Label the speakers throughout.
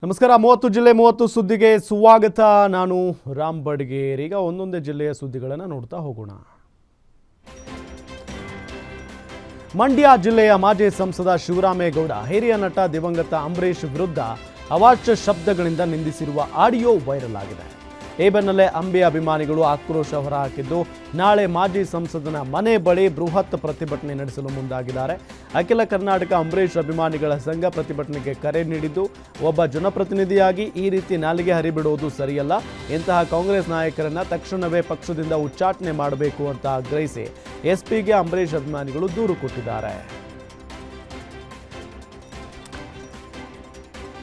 Speaker 1: ನಮಸ್ಕಾರ 30 ಜಿಲ್ಲೆ 30 ಸುದ್ದಿಗೆ ಸ್ವಾಗತ. ನಾನು ರಾಮ್ ಬಡ್ಗೇರ್. ಈಗ ಒಂದೊಂದೇ ಜಿಲ್ಲೆಯ ಸುದ್ದಿಗಳನ್ನು ನೋಡ್ತಾ ಹೋಗೋಣ. ಮಂಡ್ಯ ಜಿಲ್ಲೆಯ ಮಾಜಿ ಸಂಸದ ಶಿವರಾಮೇಗೌಡ ಹಿರಿಯ ನಟ ದಿವಂಗತ ಅಂಬರೀಷ್ ವಿರುದ್ಧ ಅವಾಚ್ಯ ಶಬ್ದಗಳಿಂದ ನಿಂದಿಸಿರುವ ಆಡಿಯೋ ವೈರಲ್ ಆಗಿದೆ. ಈ ಬೆನ್ನಲ್ಲೇ ಅಂಬಿ ಅಭಿಮಾನಿಗಳು ಆಕ್ರೋಶ ಹೊರಹಾಕಿದ್ದು ನಾಳೆ ಮಾಜಿ ಸಂಸದನ ಮನೆ ಬಳಿ ಬೃಹತ್ ಪ್ರತಿಭಟನೆ ನಡೆಸಲು ಮುಂದಾಗಿದ್ದಾರೆ. ಅಖಿಲ ಕರ್ನಾಟಕ ಅಂಬರೀಷ್ ಅಭಿಮಾನಿಗಳ ಸಂಘ ಪ್ರತಿಭಟನೆಗೆ ಕರೆ ನೀಡಿದ್ದು, ಒಬ್ಬ ಜನಪ್ರತಿನಿಧಿಯಾಗಿ ಈ ರೀತಿ ನಾಲಿಗೆ ಹರಿಬಿಡುವುದು ಸರಿಯಲ್ಲ, ಇಂತಹ ಕಾಂಗ್ರೆಸ್ ನಾಯಕರನ್ನ ತಕ್ಷಣವೇ ಪಕ್ಷದಿಂದ ಉಚ್ಚಾಟನೆ ಮಾಡಬೇಕು ಅಂತ ಆಗ್ರಹಿಸಿ ಎಸ್ಪಿಗೆ ಅಂಬರೀಷ್ ಅಭಿಮಾನಿಗಳು ದೂರು ಕೊಟ್ಟಿದ್ದಾರೆ.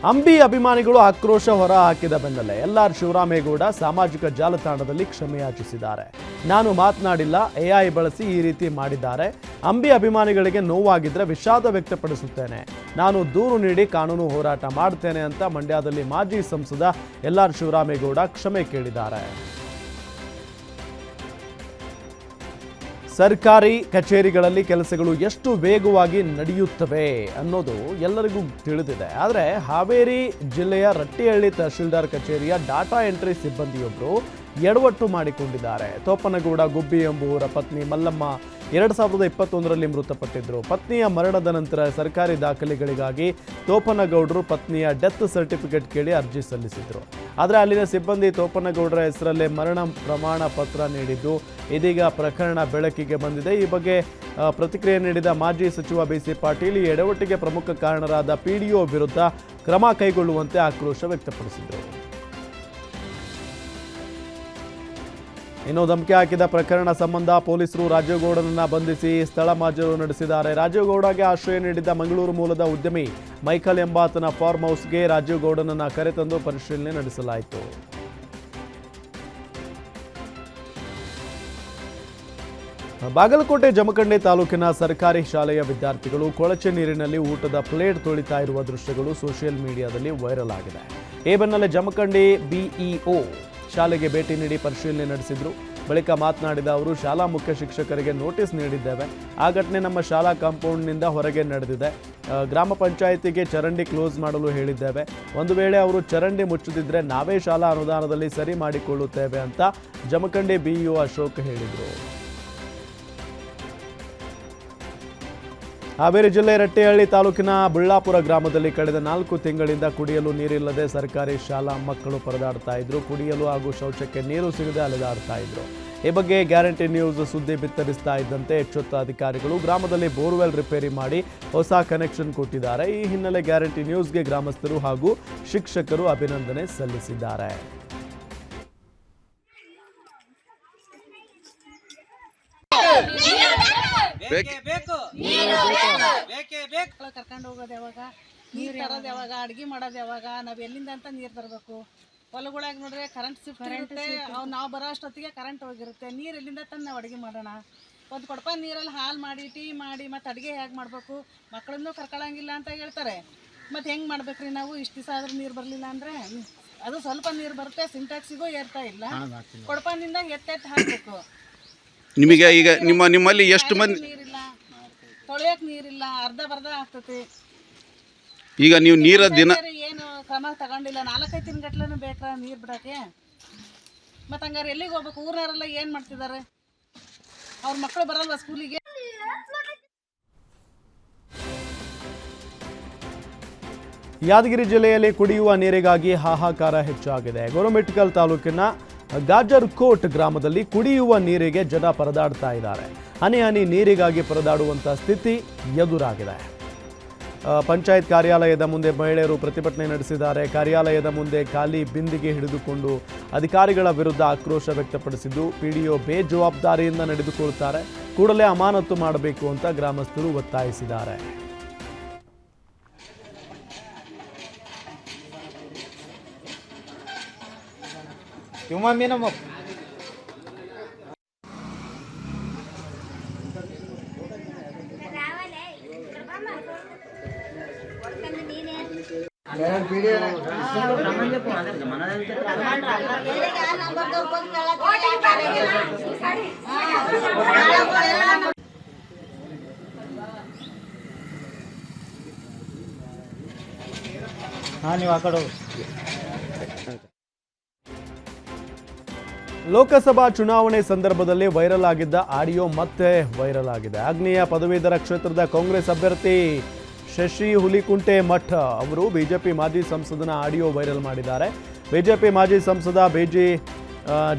Speaker 1: ಅಂಬಿ ಅಭಿಮಾನಿಗಳು ಆಕ್ರೋಶ ಹೊರ ಹಾಕಿದ ಬೆನ್ನಲ್ಲೇ ಎಲ್ಆರ್ ಶಿವರಾಮೇಗೌಡ ಸಾಮಾಜಿಕ ಜಾಲತಾಣದಲ್ಲಿ ಕ್ಷಮೆಯಾಚಿಸಿದ್ದಾರೆ. ನಾನು ಮಾತನಾಡಿಲ್ಲ, ಎಐ ಬಳಸಿ ಈ ರೀತಿ ಮಾಡಿದ್ದಾರೆ. ಅಂಬಿ ಅಭಿಮಾನಿಗಳಿಗೆ ನೋವಾಗಿದ್ರೆ ವಿಷಾದ ವ್ಯಕ್ತಪಡಿಸುತ್ತೇನೆ. ನಾನು ದೂರು ನೀಡಿ ಕಾನೂನು ಹೋರಾಟ ಮಾಡ್ತೇನೆ ಅಂತ ಮಂಡ್ಯದಲ್ಲಿ ಮಾಜಿ ಸಂಸದ ಎಲ್ಆರ್ ಶಿವರಾಮೇಗೌಡ ಕ್ಷಮೆ ಕೇಳಿದ್ದಾರೆ. ಸರ್ಕಾರಿ ಕಚೇರಿಗಳಲ್ಲಿ ಕೆಲಸಗಳು ಎಷ್ಟು ವೇಗವಾಗಿ ನಡೆಯುತ್ತವೆ ಅನ್ನೋದು ಎಲ್ಲರಿಗೂ ತಿಳಿದಿದೆ. ಆದರೆ ಹಾವೇರಿ ಜಿಲ್ಲೆಯ ರಟ್ಟಿಹಳ್ಳಿ ತಹಶೀಲ್ದಾರ್ ಕಚೇರಿಯ ಡಾಟಾ ಎಂಟ್ರಿ ಸಿಬ್ಬಂದಿಯೊಬ್ಬರು ಎಡವಟ್ಟು ಮಾಡಿಕೊಂಡಿದ್ದಾರೆ. ತೋಪನಗೌಡ ಗುಬ್ಬಿ ಎಂಬುವರ ಪತ್ನಿ ಮಲ್ಲಮ್ಮ 2021ರಲ್ಲಿ ಮೃತಪಟ್ಟಿದ್ದರು. ಪತ್ನಿಯ ಮರಣದ ನಂತರ ಸರ್ಕಾರಿ ದಾಖಲೆಗಳಿಗಾಗಿ ತೋಪನಗೌಡರು ಪತ್ನಿಯ ಡೆತ್ ಸರ್ಟಿಫಿಕೇಟ್ ಕೇಳಿ ಅರ್ಜಿ ಸಲ್ಲಿಸಿದರು. ಆದರೆ ಅಲ್ಲಿನ ಸಿಬ್ಬಂದಿ ತೋಪನಗೌಡರ ಹೆಸರಲ್ಲೇ ಮರಣ ಪ್ರಮಾಣ ಪತ್ರ ನೀಡಿದ್ದು ಇದೀಗ ಪ್ರಕರಣ ಬೆಳಕಿಗೆ ಬಂದಿದೆ. ಈ ಬಗ್ಗೆ ಪ್ರತಿಕ್ರಿಯೆ ನೀಡಿದ ಮಾಜಿ ಸಚಿವ ಬಿಸಿ ಪಾಟೀಲ್ ಈ ಎಡವಟ್ಟಿಗೆ ಪ್ರಮುಖ ಕಾರಣರಾದ ಪಿಡಿಒ ವಿರುದ್ಧ ಕ್ರಮ ಕೈಗೊಳ್ಳುವಂತೆ ಆಕ್ರೋಶ ವ್ಯಕ್ತಪಡಿಸಿದರು. ಇನ್ನು ಧಮಕಿ ಹಾಕಿದ ಪ್ರಕರಣ ಸಂಬಂಧ ಪೊಲೀಸರು ರಾಜೀವ್ಗೌಡನನ್ನ ಬಂಧಿಸಿ ಸ್ಥಳ ಮಾಜರು ನಡೆಸಿದ್ದಾರೆ. ರಾಜೀವ್ಗೌಡಗೆ ಆಶ್ರಯ ನೀಡಿದ್ದ ಮಂಗಳೂರು ಮೂಲದ ಉದ್ಯಮಿ ಮೈಕಲ್ ಎಂಬಾತನ ಫಾರ್ಮ್ ಹೌಸ್ಗೆ ರಾಜೀವ್ಗೌಡನನ್ನ ಕರೆತಂದು ಪರಿಶೀಲನೆ ನಡೆಸಲಾಯಿತು. ಬಾಗಲಕೋಟೆ ಜಮಖಂಡಿ ತಾಲೂಕಿನ ಸರ್ಕಾರಿ ಶಾಲೆಯ ವಿದ್ಯಾರ್ಥಿಗಳು ಕೊಳಚೆ ನೀರಿನಲ್ಲಿ ಊಟದ ಪ್ಲೇಟ್ ತೊಳಿತಾ ಇರುವ ದೃಶ್ಯಗಳು ಸೋಷಿಯಲ್ ಮೀಡಿಯಾದಲ್ಲಿ ವೈರಲ್ ಆಗಿದೆ. ಈ ಬೆನ್ನಲ್ಲೇ ಜಮಖಂಡಿ ಬಿಇಒ ಶಾಲೆಗೆ ಭೇಟಿ ನೀಡಿ ಪರಿಶೀಲನೆ ನಡೆಸಿದ್ರು. ಬಳಿಕ ಮಾತನಾಡಿದ ಅವರು, ಶಾಲಾ ಮುಖ್ಯ ಶಿಕ್ಷಕರಿಗೆ ನೋಟಿಸ್ ನೀಡಿದ್ದೇವೆ. ಆ ಘಟನೆ ನಮ್ಮ ಶಾಲಾ ಕಾಂಪೌಂಡ್ನಿಂದ ಹೊರಗೆ ನಡೆದಿದೆ. ಗ್ರಾಮ ಪಂಚಾಯಿತಿಗೆ ಚರಂಡಿ ಕ್ಲೋಸ್ ಮಾಡಲು ಹೇಳಿದ್ದೇವೆ. ಒಂದು ವೇಳೆ ಅವರು ಚರಂಡಿ ಮುಚ್ಚದಿದ್ರೆ ನಾವೇ ಶಾಲಾ ಅನುದಾನದಲ್ಲಿ ಸರಿ ಮಾಡಿಕೊಳ್ಳುತ್ತೇವೆ ಅಂತ ಜಮಖಂಡಿ ಬಿಇಒ ಅಶೋಕ್ ಹೇಳಿದರು. ಹಾವೇರಿ ಜಿಲ್ಲೆ ರಟ್ಟಿಹಳ್ಳಿ ತಾಲೂಕಿನ ಬುಳ್ಳಾಪುರ ಗ್ರಾಮದಲ್ಲಿ ಕಳೆದ 4 ತಿಂಗಳಿಂದ ಕುಡಿಯಲು ನೀರಿಲ್ಲದೆ ಸರ್ಕಾರಿ ಶಾಲಾ ಮಕ್ಕಳು ಪರದಾಡ್ತಾ ಇದ್ರು. ಕುಡಿಯಲು ಹಾಗೂ ಶೌಚಕ್ಕೆ ನೀರು ಸಿಗದೆ ಅಲೆದಾಡ್ತಾ ಇದ್ರು. ಈ ಬಗ್ಗೆ ಗ್ಯಾರಂಟಿ ನ್ಯೂಸ್ ಸುದ್ದಿ ಬಿತ್ತರಿಸ್ತಾ ಇದ್ದಂತೆ ಎಚ್ಚೆತ್ತ ಅಧಿಕಾರಿಗಳು ಗ್ರಾಮದಲ್ಲಿ ಬೋರ್ವೆಲ್ ರಿಪೇರಿ ಮಾಡಿ ಹೊಸ ಕನೆಕ್ಷನ್ ಕೊಟ್ಟಿದ್ದಾರೆ. ಈ ಹಿನ್ನೆಲೆ ಗ್ಯಾರಂಟಿ ನ್ಯೂಸ್ಗೆ ಗ್ರಾಮಸ್ಥರು ಹಾಗೂ ಶಿಕ್ಷಕರು ಅಭಿನಂದನೆ ಸಲ್ಲಿಸಿದ್ದಾರೆ.
Speaker 2: ಕರ್ಕೊಂಡು ಹೋಗೋದು ಯಾವಾಗ, ನೀರು ತರೋದು ಯಾವಾಗ, ಅಡ್ಗೆ ಮಾಡೋದು ಯಾವಾಗ, ನಾವು ಎಲ್ಲಿಂದ ಅಂತ ನೀರು ತರಬೇಕು. ಹೊಲಗಳಾಗ ನೋಡ್ರೆ ಕರೆಂಟ್ ಇರುತ್ತೆ, ನಾವು ಬರೋ ಅಷ್ಟೊತ್ತಿಗೆ ಕರೆಂಟ್ ಹೋಗಿರುತ್ತೆ. ನೀರು ಎಲ್ಲಿಂದ ತಂದು ನಾವು ಅಡುಗೆ ಮಾಡೋಣ? ಒಂದು ಕೊಡಪ ನೀರಲ್ಲಿ ಹಾಲು ಮಾಡಿ ಟೀ ಮಾಡಿ ಮತ್ತು ಅಡುಗೆ ಹೇಗೆ ಮಾಡಬೇಕು? ಮಕ್ಕಳನ್ನೂ ಕರ್ಕೊಳ್ಳಂಗಿಲ್ಲ ಅಂತ ಹೇಳ್ತಾರೆ. ಮತ್ತು ಹೆಂಗೆ ಮಾಡ್ಬೇಕ್ರಿ ನಾವು? ಇಷ್ಟು ದಿವಸ ಆದ್ರೂ ನೀರು ಬರಲಿಲ್ಲ ಅಂದರೆ ಅದು ಸ್ವಲ್ಪ ನೀರು ಬರುತ್ತೆ, ಸಿಂಟ್ಯಾಕ್ಸಿಗೂ ಏರ್ತಾ ಇಲ್ಲ. ಕೊಡಪನಿಂದ ಎತ್ತೆತ್ತು ಹಾಕಬೇಕು.
Speaker 3: ನಿಮಗೆ ಈಗ ನಿಮ್ಮಲ್ಲಿ ಎಷ್ಟು ಮಂದಿ
Speaker 2: ನೀರಿಲ್ಲ, ತೊಳೆಯಕ್ಕೆ ನೀರಿಲ್ಲ, ಅರ್ಧ ಬರ್ಧ ಆಗ್ತೈತಿ.
Speaker 3: ಈಗ ನೀವು ನೀರ ದಿನ
Speaker 2: ಏನು ಕ್ರಮ ತಗೊಂಡಿಲ್ಲ. 4-5 ದಿನಗಟ್ಲೆನೂ ಬೇಕಾ ನೀರು ಬಿಡೋಕ್ಕೆ? ಮತ್ತು ಹಂಗಾರೆ ಎಲ್ಲಿಗೆ ಹೋಗ್ಬೇಕು? ಊರವರೆಲ್ಲ ಏನು ಮಾಡ್ತಿದ್ದಾರೆ? ಅವ್ರ ಮಕ್ಕಳು ಬರಲ್ವಾ ಸ್ಕೂಲಿಗೆ?
Speaker 1: ಯಾದಗಿರಿ ಜಿಲ್ಲೆಯಲ್ಲಿ ಕುಡಿಯುವ ನೀರಿಗಾಗಿ ಹಾಹಾಕಾರ ಹೆಚ್ಚಾಗಿದೆ. ಗೊರಮಿಟ್ಕಲ್ ತಾಲೂಕಿನ ಗಾಜರ್ಕೋಟ್ ಗ್ರಾಮದಲ್ಲಿ ಕುಡಿಯುವ ನೀರಿಗೆ ಜನ ಪರದಾಡ್ತಾ ಇದ್ದಾರೆ. ಹನಿ ಹನಿ ನೀರಿಗಾಗಿ ಪರದಾಡುವಂಥ ಸ್ಥಿತಿ ಎದುರಾಗಿದೆ. ಪಂಚಾಯತ್ ಕಾರ್ಯಾಲಯದ ಮುಂದೆ ಮಹಿಳೆಯರು ಪ್ರತಿಭಟನೆ ನಡೆಸಿದ್ದಾರೆ. ಕಾರ್ಯಾಲಯದ ಮುಂದೆ ಖಾಲಿ ಬಿಂದಿಗೆ ಹಿಡಿದುಕೊಂಡು ಅಧಿಕಾರಿಗಳ ವಿರುದ್ಧ ಆಕ್ರೋಶ ವ್ಯಕ್ತಪಡಿಸಿದ್ದು, ಪಿಡಿಒ ಬೇಜವಾಬ್ದಾರಿಯಿಂದ ನಡೆದುಕೊಳ್ತಾರೆ, ಕೂಡಲೇ ಅಮಾನತು ಮಾಡಬೇಕು ಅಂತ ಗ್ರಾಮಸ್ಥರು ಒತ್ತಾಯಿಸಿದ್ದಾರೆ.
Speaker 4: ಹಾಂ ನೀವು ಆ ಕಡೆ ಹೋಗಿ.
Speaker 1: ಲೋಕಸಭಾ ಚುನಾವಣೆ ಸಂದರ್ಭದಲ್ಲಿ ವೈರಲ್ ಆಗಿದ್ದ ಆಡಿಯೋ ಮತ್ತೆ ವೈರಲ್ ಆಗಿದೆ. ಆಗ್ನೇಯ ಪದವೀಧರ ಕ್ಷೇತ್ರದ ಕಾಂಗ್ರೆಸ್ ಅಭ್ಯರ್ಥಿ ಶಶಿ ಹುಲಿಕುಂಟೆ ಮಠ ಅವರು ಬಿಜೆಪಿ ಮಾಜಿ ಸಂಸದನ ಆಡಿಯೋ ವೈರಲ್ ಮಾಡಿದ್ದಾರೆ. ಬಿಜೆಪಿ ಮಾಜಿ ಸಂಸದ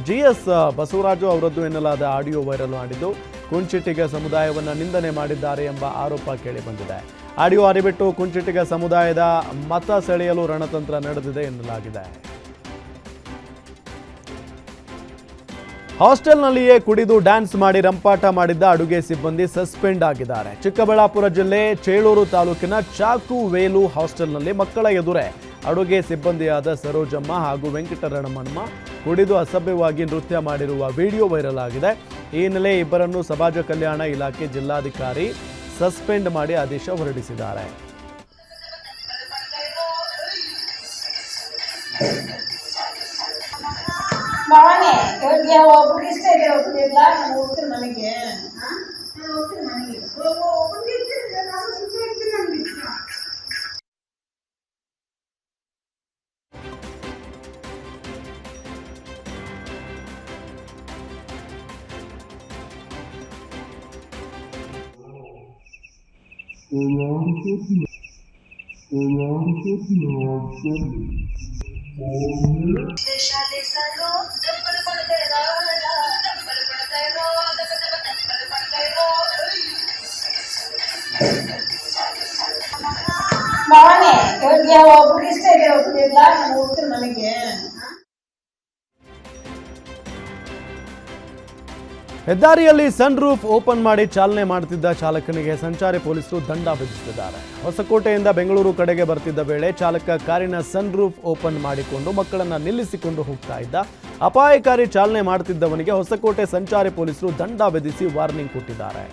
Speaker 1: GS ಬಸವರಾಜು ಅವರದ್ದು ಎನ್ನಲಾದ ಆಡಿಯೋ ವೈರಲ್ ಮಾಡಿದ್ದು ಕುಂಚಿಟಿಗ ಸಮುದಾಯವನ್ನು ನಿಂದನೆ ಮಾಡಿದ್ದಾರೆ ಎಂಬ ಆರೋಪ ಕೇಳಿಬಂದಿದೆ. ಆಡಿಯೋ ಹರಿಬಿಟ್ಟು ಕುಂಚಿಟಿಗ ಸಮುದಾಯದ ಮತ ಸೆಳೆಯಲು ರಣತಂತ್ರ ನಡೆದಿದೆ ಎನ್ನಲಾಗಿದೆ. ಹಾಸ್ಟೆಲ್ನಲ್ಲಿಯೇ ಕುಡಿದು ಡ್ಯಾನ್ಸ್ ಮಾಡಿ ರಂಪಾಟ ಮಾಡಿದ್ದ ಅಡುಗೆ ಸಿಬ್ಬಂದಿ ಸಸ್ಪೆಂಡ್ ಆಗಿದ್ದಾರೆ. ಚಿಕ್ಕಬಳ್ಳಾಪುರ ಜಿಲ್ಲೆ ಚೇಳೂರು ತಾಲೂಕಿನ ಚಾಕು ವೇಲು ಹಾಸ್ಟೆಲ್ನಲ್ಲಿ ಮಕ್ಕಳ ಎದುರೇ ಅಡುಗೆ ಸಿಬ್ಬಂದಿಯಾದ ಸರೋಜಮ್ಮ ಹಾಗೂ ವೆಂಕಟರಮಣಮ್ಮ ಕುಡಿದು ಅಸಭ್ಯವಾಗಿ ನೃತ್ಯ ಮಾಡಿರುವ ವಿಡಿಯೋ ವೈರಲ್ ಆಗಿದೆ. ಈ ಹಿನ್ನೆಲೆ ಇಬ್ಬರನ್ನು ಸಮಾಜ ಕಲ್ಯಾಣ ಇಲಾಖೆ ಜಿಲ್ಲಾಧಿಕಾರಿ ಸಸ್ಪೆಂಡ್ ಮಾಡಿ ಆದೇಶ ಹೊರಡಿಸಿದ್ದಾರೆ.
Speaker 5: ಮಾವನೇ ಒಬ್ರು ಇಷ್ಟ ಇದೆ ಒಬ್ರು ಇಲ್ಲ. ನಾನು ಹೋಗ್ತೀನಿ ಮನೆಗೆ. ನಾನು ಹೋಗ್ತೀನಿ ಮನೆಗೆ. ಒಬ್ರಿಗೆ ಇರ್ತೀನಿ ನಾನು ಸುಮ್ಮನೆ ಇರ್ತೀನಿ ನನಗೆ ಇಷ್ಟ. ಮಾವನೇ ಒಬ್ರು ಇಷ್ಟ ಇದೆ ಒಬ್ರು ಇಲ್ಲ. ನಾನು ಹೋಗ್ತೀನಿ ಮನೆಗೆ.
Speaker 1: ಹೆದ್ದಾರಿಯಲ್ಲಿ ಸನ್ ರೂಫ್ ಓಪನ್ ಮಾಡಿ ಚಾಲನೆ ಮಾಡುತ್ತಿದ್ದ ಚಾಲಕನಿಗೆ ಸಂಚಾರಿ ಪೊಲೀಸರು ದಂಡ ವಿಧಿಸಿದ್ದಾರೆ. ಹೊಸಕೋಟೆಯಿಂದ ಬೆಂಗಳೂರು ಕಡೆಗೆ ಬರ್ತಿದ್ದ ವೇಳೆ ಚಾಲಕ ಕಾರಿನ ಸನ್ ರೂಫ್ ಓಪನ್ ಮಾಡಿಕೊಂಡು ಮಕ್ಕಳನ್ನ ನಿಲ್ಲಿಸಿಕೊಂಡು ಹೋಗ್ತಾ ಇದ್ದ. ಅಪಾಯಕಾರಿ ಚಾಲನೆ ಮಾಡುತ್ತಿದ್ದವನಿಗೆ ಹೊಸಕೋಟೆ ಸಂಚಾರಿ ಪೊಲೀಸರು ದಂಡ ವಿಧಿಸಿ ವಾರ್ನಿಂಗ್ ಕೊಟ್ಟಿದ್ದಾರೆ.